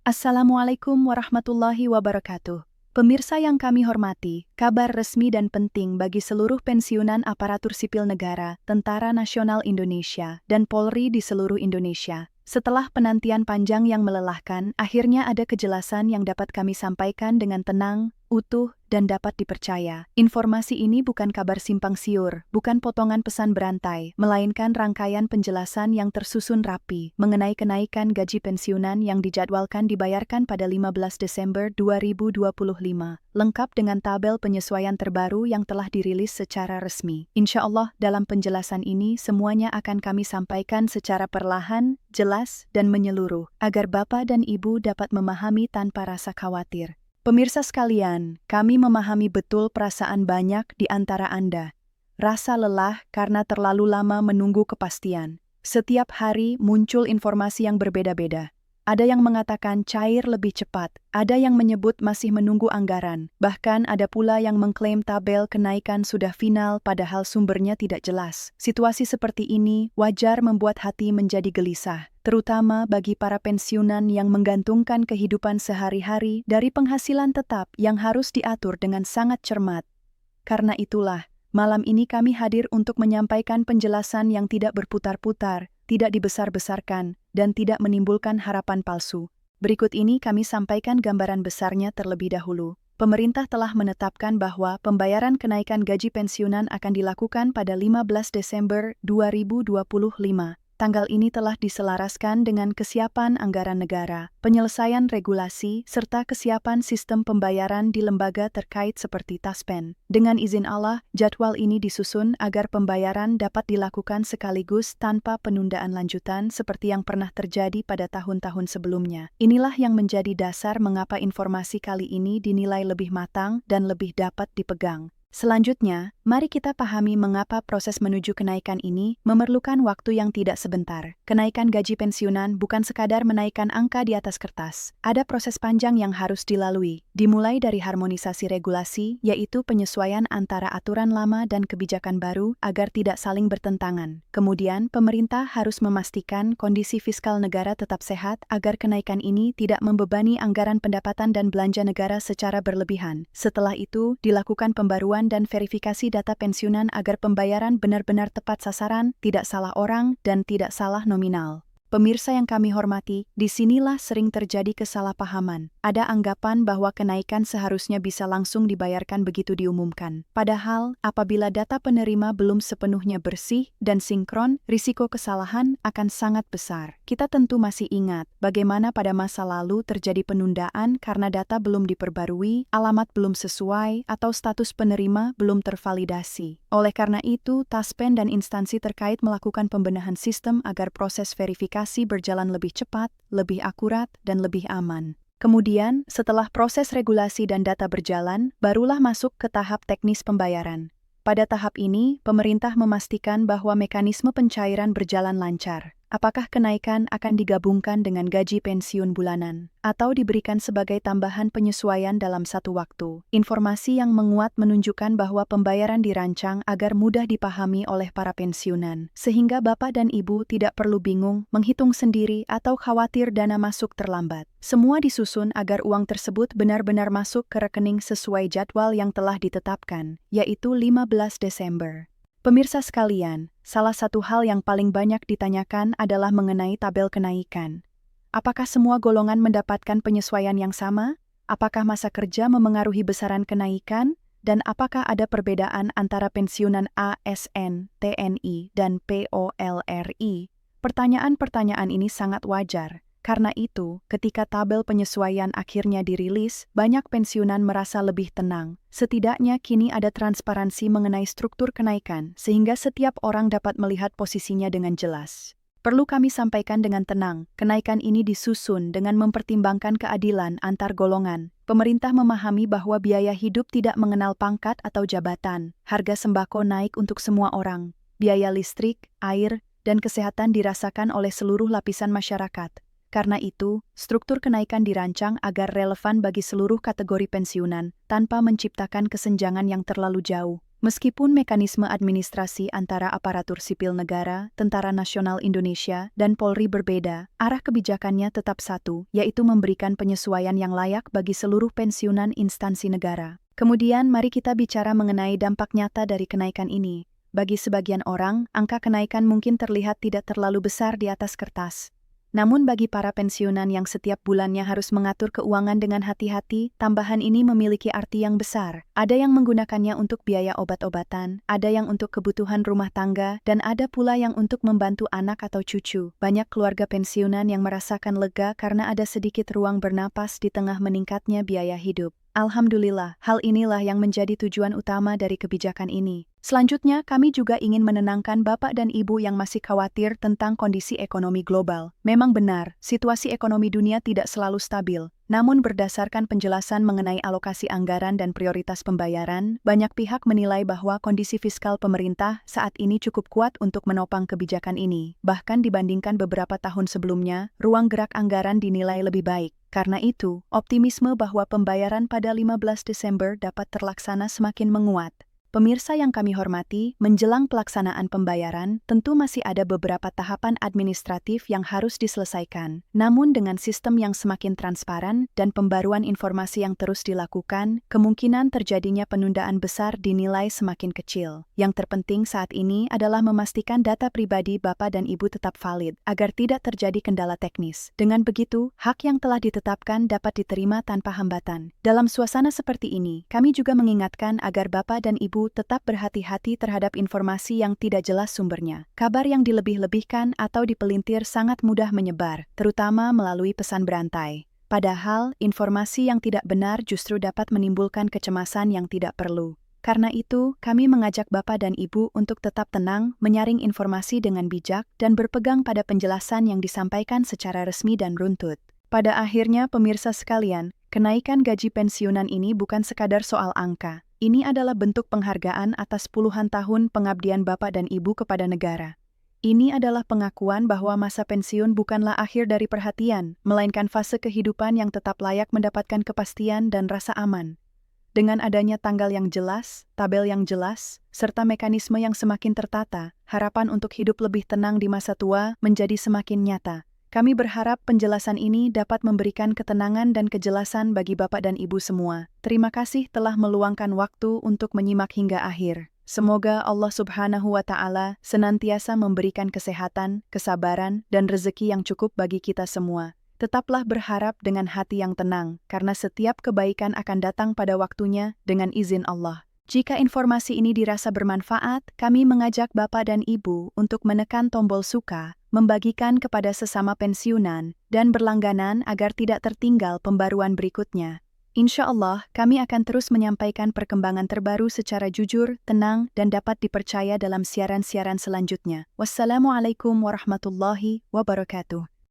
Assalamualaikum warahmatullahi wabarakatuh. Pemirsa yang kami hormati, kabar resmi dan penting bagi seluruh pensiunan aparatur sipil negara, Tentara Nasional Indonesia, dan Polri di seluruh Indonesia. Setelah penantian panjang yang melelahkan, akhirnya ada kejelasan yang dapat kami sampaikan dengan tenang, utuh, dan dapat dipercaya. Informasi ini bukan kabar simpang siur, bukan potongan pesan berantai, melainkan rangkaian penjelasan yang tersusun rapi mengenai kenaikan gaji pensiunan yang dijadwalkan dibayarkan pada 15 Desember 2025, lengkap dengan tabel penyesuaian terbaru yang telah dirilis secara resmi. Insya Allah, dalam penjelasan ini semuanya akan kami sampaikan secara perlahan, jelas, dan menyeluruh, agar Bapak dan Ibu dapat memahami tanpa rasa khawatir. Pemirsa sekalian, kami memahami betul perasaan banyak di antara Anda. Rasa lelah karena terlalu lama menunggu kepastian. Setiap hari muncul informasi yang berbeda-beda. Ada yang mengatakan cair lebih cepat, ada yang menyebut masih menunggu anggaran, bahkan ada pula yang mengklaim tabel kenaikan sudah final padahal sumbernya tidak jelas. Situasi seperti ini wajar membuat hati menjadi gelisah, terutama bagi para pensiunan yang menggantungkan kehidupan sehari-hari dari penghasilan tetap yang harus diatur dengan sangat cermat. Karena itulah, malam ini kami hadir untuk menyampaikan penjelasan yang tidak berputar-putar, tidak dibesar-besarkan, dan tidak menimbulkan harapan palsu. Berikut ini kami sampaikan gambaran besarnya terlebih dahulu. Pemerintah telah menetapkan bahwa pembayaran kenaikan gaji pensiunan akan dilakukan pada 15 Desember 2025. Tanggal ini telah diselaraskan dengan kesiapan anggaran negara, penyelesaian regulasi, serta kesiapan sistem pembayaran di lembaga terkait seperti Taspen. Dengan izin Allah, jadwal ini disusun agar pembayaran dapat dilakukan sekaligus tanpa penundaan lanjutan seperti yang pernah terjadi pada tahun-tahun sebelumnya. Inilah yang menjadi dasar mengapa informasi kali ini dinilai lebih matang dan lebih dapat dipegang. Selanjutnya, mari kita pahami mengapa proses menuju kenaikan ini memerlukan waktu yang tidak sebentar. Kenaikan gaji pensiunan bukan sekadar menaikkan angka di atas kertas. Ada proses panjang yang harus dilalui, dimulai dari harmonisasi regulasi, yaitu penyesuaian antara aturan lama dan kebijakan baru agar tidak saling bertentangan. Kemudian, pemerintah harus memastikan kondisi fiskal negara tetap sehat agar kenaikan ini tidak membebani anggaran pendapatan dan belanja negara secara berlebihan. Setelah itu, dilakukan pembaruan dan verifikasi data pensiunan agar pembayaran benar-benar tepat sasaran, tidak salah orang, dan tidak salah nominal. Pemirsa yang kami hormati, disinilah sering terjadi kesalahpahaman. Ada anggapan bahwa kenaikan seharusnya bisa langsung dibayarkan begitu diumumkan. Padahal, apabila data penerima belum sepenuhnya bersih dan sinkron, risiko kesalahan akan sangat besar. Kita tentu masih ingat bagaimana pada masa lalu terjadi penundaan karena data belum diperbarui, alamat belum sesuai, atau status penerima belum tervalidasi. Oleh karena itu, Taspen dan instansi terkait melakukan pembenahan sistem agar proses verifikasi berjalan lebih cepat, lebih akurat, dan lebih aman. Kemudian, setelah proses regulasi dan data berjalan, barulah masuk ke tahap teknis pembayaran. Pada tahap ini, pemerintah memastikan bahwa mekanisme pencairan berjalan lancar. Apakah kenaikan akan digabungkan dengan gaji pensiun bulanan, atau diberikan sebagai tambahan penyesuaian dalam satu waktu? Informasi yang menguat menunjukkan bahwa pembayaran dirancang agar mudah dipahami oleh para pensiunan, sehingga Bapak dan Ibu tidak perlu bingung, menghitung sendiri, atau khawatir dana masuk terlambat. Semua disusun agar uang tersebut benar-benar masuk ke rekening sesuai jadwal yang telah ditetapkan, yaitu 15 Desember. Pemirsa sekalian, salah satu hal yang paling banyak ditanyakan adalah mengenai tabel kenaikan. Apakah semua golongan mendapatkan penyesuaian yang sama? Apakah masa kerja memengaruhi besaran kenaikan? Dan apakah ada perbedaan antara pensiunan ASN, TNI, dan POLRI? Pertanyaan-pertanyaan ini sangat wajar. Karena itu, ketika tabel penyesuaian akhirnya dirilis, banyak pensiunan merasa lebih tenang. Setidaknya kini ada transparansi mengenai struktur kenaikan, sehingga setiap orang dapat melihat posisinya dengan jelas. Perlu kami sampaikan dengan tenang, kenaikan ini disusun dengan mempertimbangkan keadilan antar golongan. Pemerintah memahami bahwa biaya hidup tidak mengenal pangkat atau jabatan. Harga sembako naik untuk semua orang. Biaya listrik, air, dan kesehatan dirasakan oleh seluruh lapisan masyarakat. Karena itu, struktur kenaikan dirancang agar relevan bagi seluruh kategori pensiunan, tanpa menciptakan kesenjangan yang terlalu jauh. Meskipun mekanisme administrasi antara aparatur sipil negara, Tentara Nasional Indonesia, dan Polri berbeda, arah kebijakannya tetap satu, yaitu memberikan penyesuaian yang layak bagi seluruh pensiunan instansi negara. Kemudian mari kita bicara mengenai dampak nyata dari kenaikan ini. Bagi sebagian orang, angka kenaikan mungkin terlihat tidak terlalu besar di atas kertas. Namun bagi para pensiunan yang setiap bulannya harus mengatur keuangan dengan hati-hati, tambahan ini memiliki arti yang besar. Ada yang menggunakannya untuk biaya obat-obatan, ada yang untuk kebutuhan rumah tangga, dan ada pula yang untuk membantu anak atau cucu. Banyak keluarga pensiunan yang merasakan lega karena ada sedikit ruang bernapas di tengah meningkatnya biaya hidup. Alhamdulillah, hal inilah yang menjadi tujuan utama dari kebijakan ini. Selanjutnya, kami juga ingin menenangkan Bapak dan Ibu yang masih khawatir tentang kondisi ekonomi global. Memang benar, situasi ekonomi dunia tidak selalu stabil. Namun berdasarkan penjelasan mengenai alokasi anggaran dan prioritas pembayaran, banyak pihak menilai bahwa kondisi fiskal pemerintah saat ini cukup kuat untuk menopang kebijakan ini. Bahkan dibandingkan beberapa tahun sebelumnya, ruang gerak anggaran dinilai lebih baik. Karena itu, optimisme bahwa pembayaran pada 15 Desember dapat terlaksana semakin menguat. Pemirsa yang kami hormati, menjelang pelaksanaan pembayaran, tentu masih ada beberapa tahapan administratif yang harus diselesaikan. Namun dengan sistem yang semakin transparan dan pembaruan informasi yang terus dilakukan, kemungkinan terjadinya penundaan besar dinilai semakin kecil. Yang terpenting saat ini adalah memastikan data pribadi Bapak dan Ibu tetap valid, agar tidak terjadi kendala teknis. Dengan begitu, hak yang telah ditetapkan dapat diterima tanpa hambatan. Dalam suasana seperti ini, kami juga mengingatkan agar Bapak dan Ibu tetap berhati-hati terhadap informasi yang tidak jelas sumbernya. Kabar yang dilebih-lebihkan atau dipelintir sangat mudah menyebar, terutama melalui pesan berantai. Padahal, informasi yang tidak benar justru dapat menimbulkan kecemasan yang tidak perlu. Karena itu, kami mengajak Bapak dan Ibu untuk tetap tenang, menyaring informasi dengan bijak, dan berpegang pada penjelasan yang disampaikan secara resmi dan runtut. Pada akhirnya, pemirsa sekalian, kenaikan gaji pensiunan ini bukan sekadar soal angka. Ini adalah bentuk penghargaan atas puluhan tahun pengabdian Bapak dan Ibu kepada negara. Ini adalah pengakuan bahwa masa pensiun bukanlah akhir dari perhatian, melainkan fase kehidupan yang tetap layak mendapatkan kepastian dan rasa aman. Dengan adanya tanggal yang jelas, tabel yang jelas, serta mekanisme yang semakin tertata, harapan untuk hidup lebih tenang di masa tua menjadi semakin nyata. Kami berharap penjelasan ini dapat memberikan ketenangan dan kejelasan bagi Bapak dan Ibu semua. Terima kasih telah meluangkan waktu untuk menyimak hingga akhir. Semoga Allah Subhanahu wa Ta'ala senantiasa memberikan kesehatan, kesabaran, dan rezeki yang cukup bagi kita semua. Tetaplah berharap dengan hati yang tenang, karena setiap kebaikan akan datang pada waktunya dengan izin Allah. Jika informasi ini dirasa bermanfaat, kami mengajak Bapak dan Ibu untuk menekan tombol suka, membagikan kepada sesama pensiunan, dan berlangganan agar tidak tertinggal pembaruan berikutnya. Insya Allah, kami akan terus menyampaikan perkembangan terbaru secara jujur, tenang, dan dapat dipercaya dalam siaran-siaran selanjutnya. Wassalamualaikum warahmatullahi wabarakatuh.